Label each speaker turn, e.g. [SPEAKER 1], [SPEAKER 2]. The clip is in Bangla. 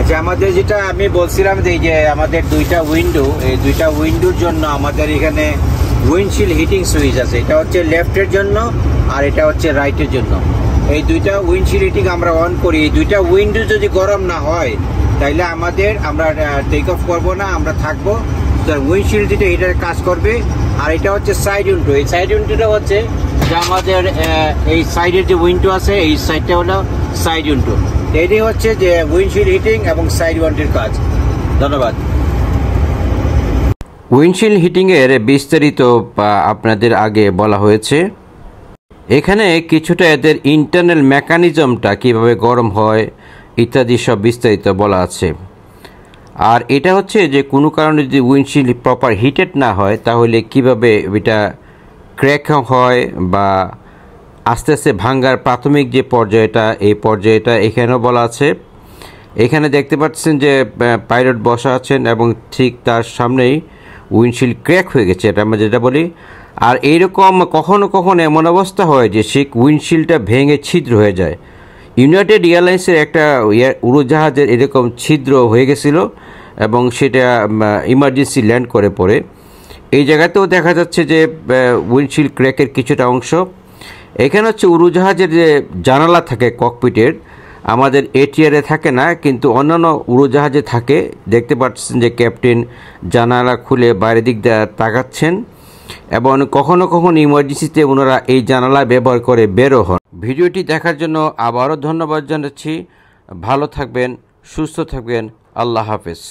[SPEAKER 1] আচ্ছা, আমাদের যেটা আমি বলছিলাম যে এই যে আমাদের দুইটা উইন্ডো, এই দুইটা উইন্ডোর জন্য আমাদের এখানে উইন্ডশিল্ড হিটিং সুইচ আছে। এটা হচ্ছে লেফটের জন্য আর এটা হচ্ছে রাইটের জন্য। এই দুইটা উইন্ডশিল্ড হিটিং আমরা অন করি। এই দুইটা উইন্ডো যদি গরম না হয় তাইলে আমরা টেক অফ করবো না, আমরা থাকবো। উইন্ডশিল্ড যেটা এটার কাজ করবে। আর এটা হচ্ছে সাইড উইন্ডো। এই সাইড উইন্ডোটা হচ্ছে যে আমাদের এই সাইডের যে উইন্ডো আছে, এই সাইডটা হলো সাইড উইন্ডো। এটাই হচ্ছে যে উইন্ডশিল্ড হিটিং এবং সাইড উইন্ডোর কাজ। ধন্যবাদ।
[SPEAKER 2] উইন্ডশিল্ড হিটিংয়ের বিস্তারিত আপনাদের আগে বলা হয়েছে। এখানে কিছুটা এদের ইন্টারনাল মেকানিজমটা কিভাবে গরম হয় ইত্যাদি সব বিস্তারিত বলা আছে। আর এটা হচ্ছে যে কোনো কারণে যদি উইন্ডশিল্ড প্রপার হিটেড না হয় তাহলে কিভাবে এটা ক্র্যাক হয় বা আস্তে আস্তে ভাঙ্গার প্রাথমিক যে পর্যায়টা, এই পর্যায়টা এখানেও বলা আছে। এখানে দেখতে পাচ্ছেন যে পাইলট বসা আছেন এবং ঠিক তার সামনেই উইন্ডশিল্ড ক্র্যাক হয়ে গেছে, এটা আমরা যেটা বলি। আর এইরকম কখনো কখনো এমন অবস্থা হয় যে সেই উইন্ডশিল্ডটা ভেঙে ছিদ্র হয়ে যায়। ইউনাইটেড এয়ারলাইন্সের একটা উড়োজাহাজের এরকম ছিদ্র হয়ে গেছিলো এবং সেটা ইমার্জেন্সি ল্যান্ড করে পড়ে। এই জায়গাতেও দেখা যাচ্ছে যে উইন্ডশিল্ড ক্র্যাকের কিছুটা অংশ। এখানে হচ্ছে উড়োজাহাজের যে জানালা থাকে ককপিটের, আমাদের এটিআরে থাকে না কিন্তু অন্যান্য উড়োজাহাজে থাকে। দেখতে পাচ্ছেন যে ক্যাপ্টেন জানালা খুলে বাইরের দিক দিয়ে তাকাচ্ছেন এবং কখনো কখনো ইমার্জেন্সিতে ওনারা এই জানালা ব্যবহার করে বেরো হন। ভিডিওটি দেখার জন্য আবারও ধন্যবাদ জানাচ্ছি। ভালো থাকবেন, সুস্থ থাকবেন। আল্লাহ হাফেজ।